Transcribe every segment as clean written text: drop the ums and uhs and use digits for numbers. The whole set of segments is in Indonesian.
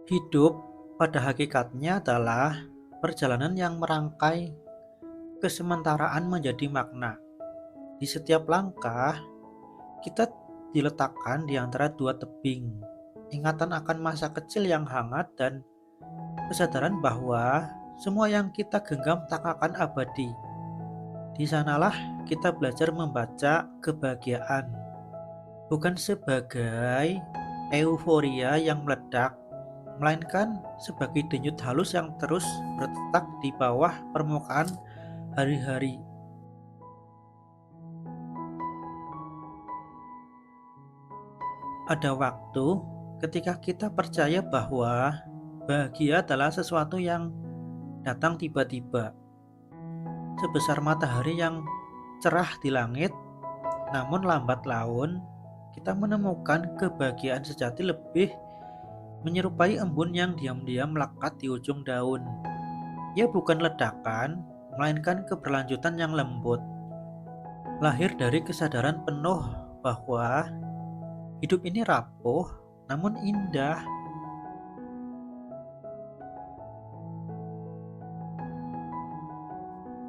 Hidup pada hakikatnya adalah perjalanan yang merangkai kesementaraan menjadi makna. Di setiap langkah, kita diletakkan di antara dua tebing. Ingatan akan masa kecil yang hangat dan kesadaran bahwa semua yang kita genggam tak akan abadi. Di sanalah kita belajar membaca kebahagiaan, bukan sebagai euforia yang meledak, melainkan sebagai denyut halus yang terus berdetak di bawah permukaan hari-hari. Ada waktu ketika kita percaya bahwa bahagia adalah sesuatu yang datang tiba-tiba, sebesar matahari yang cerah di langit. Namun lambat laun kita menemukan kebahagiaan sejati lebih menyerupai embun yang diam-diam melekat di ujung daun. Ia bukan ledakan, melainkan keberlanjutan yang lembut, lahir dari kesadaran penuh bahwa hidup ini rapuh namun indah.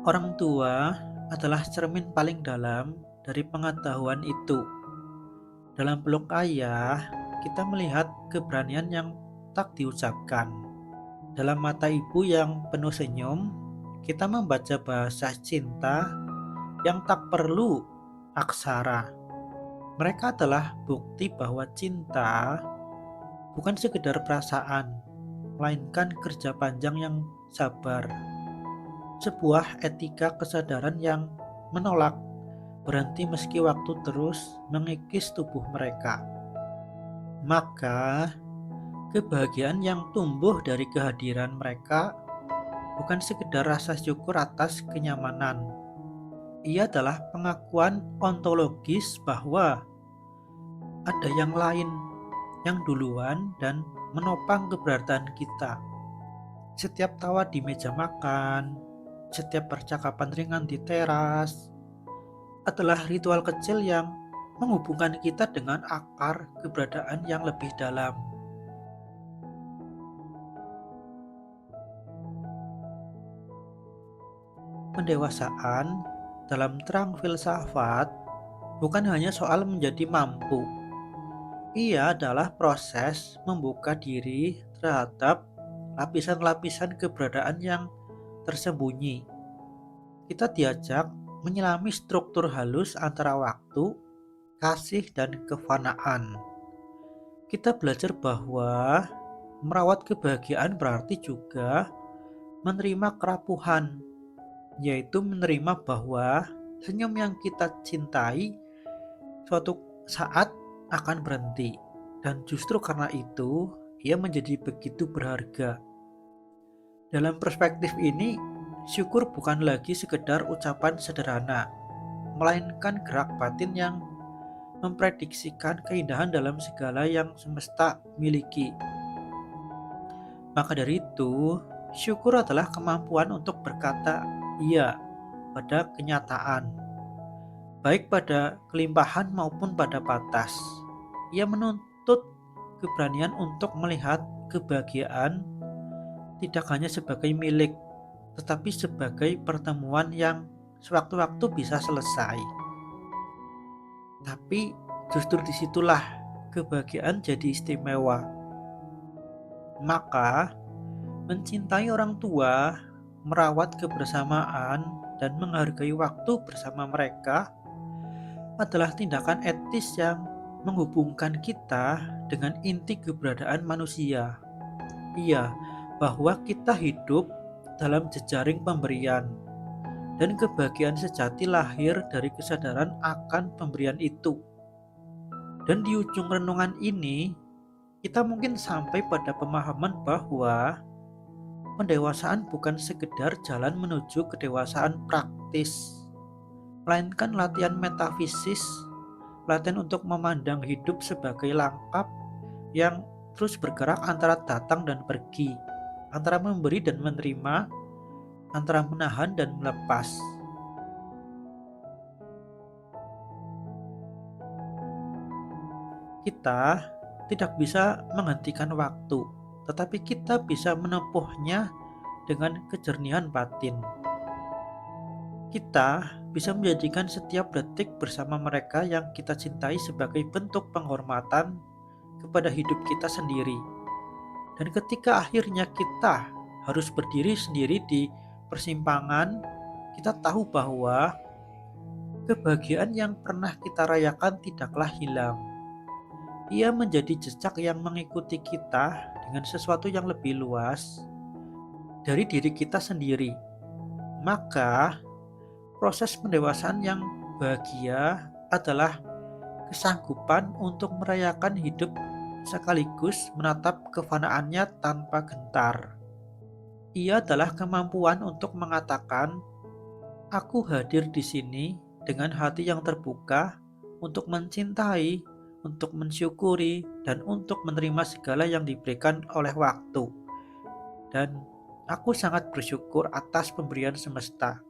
Orang tua adalah cermin paling dalam dari pengetahuan itu. Dalam peluk ayah, kita melihat keberanian yang tak diucapkan. Dalam mata ibu yang penuh senyum, kita membaca bahasa cinta yang tak perlu aksara. Mereka adalah bukti bahwa cinta bukan sekedar perasaan, melainkan kerja panjang yang sabar. Sebuah etika kesadaran yang menolak berhenti meski waktu terus mengikis tubuh mereka. Maka, kebahagiaan yang tumbuh dari kehadiran mereka bukan sekedar rasa syukur atas kenyamanan. Ia adalah pengakuan ontologis bahwa ada yang lain yang duluan dan menopang keberadaan kita. Setiap tawa di meja makan, setiap percakapan ringan di teras, adalah ritual kecil yang menghubungkan kita dengan akar keberadaan yang lebih dalam. Pendewasaan dalam terang filsafat bukan hanya soal menjadi mampu. Ia adalah proses membuka diri terhadap lapisan-lapisan keberadaan yang tersembunyi. Kita diajak menyelami struktur halus antara waktu, kasih, dan kefanaan. Kita belajar bahwa merawat kebahagiaan berarti juga menerima kerapuhan, yaitu menerima bahwa senyum yang kita cintai suatu saat akan berhenti. Dan justru karena itu, ia menjadi begitu berharga. Dalam perspektif ini, syukur bukan lagi sekedar ucapan sederhana, melainkan gerak batin yang memprediksikan keindahan dalam segala yang semesta miliki. Maka dari itu, syukur adalah kemampuan untuk berkata iya pada kenyataan, baik pada kelimpahan maupun pada batas. Ia menuntut keberanian untuk melihat kebahagiaan tidak hanya sebagai milik, tetapi sebagai pertemuan yang sewaktu-waktu bisa selesai. Tapi justru disitulah kebahagiaan jadi istimewa. Maka, mencintai orang tua, merawat kebersamaan, dan menghargai waktu bersama mereka adalah tindakan etis yang menghubungkan kita dengan inti keberadaan manusia. Iya, bahwa kita hidup dalam jejaring pemberian, dan kebahagiaan sejati lahir dari kesadaran akan pemberian itu. Dan di ujung renungan ini, kita mungkin sampai pada pemahaman bahwa pendewasaan bukan sekedar jalan menuju kedewasaan praktis, melainkan latihan metafisis, latihan untuk memandang hidup sebagai langkah yang terus bergerak antara datang dan pergi, antara memberi dan menerima, antara menahan dan melepas. Kita tidak bisa menghentikan waktu, tetapi kita bisa menempuhnya dengan kejernihan batin. Kita bisa menjadikan setiap detik bersama mereka yang kita cintai sebagai bentuk penghormatan kepada hidup kita sendiri. Dan ketika akhirnya kita harus berdiri sendiri di persimpangan, kita tahu bahwa kebahagiaan yang pernah kita rayakan tidaklah hilang. Ia menjadi jejak yang mengikuti kita dengan sesuatu yang lebih luas dari diri kita sendiri. Maka, proses pendewasaan yang bahagia adalah kesanggupan untuk merayakan hidup sekaligus menatap kefanaannya tanpa gentar. Ia adalah kemampuan untuk mengatakan, "Aku hadir di sini dengan hati yang terbuka untuk mencintai, untuk mensyukuri, dan untuk menerima segala yang diberikan oleh waktu. Dan aku sangat bersyukur atas pemberian semesta."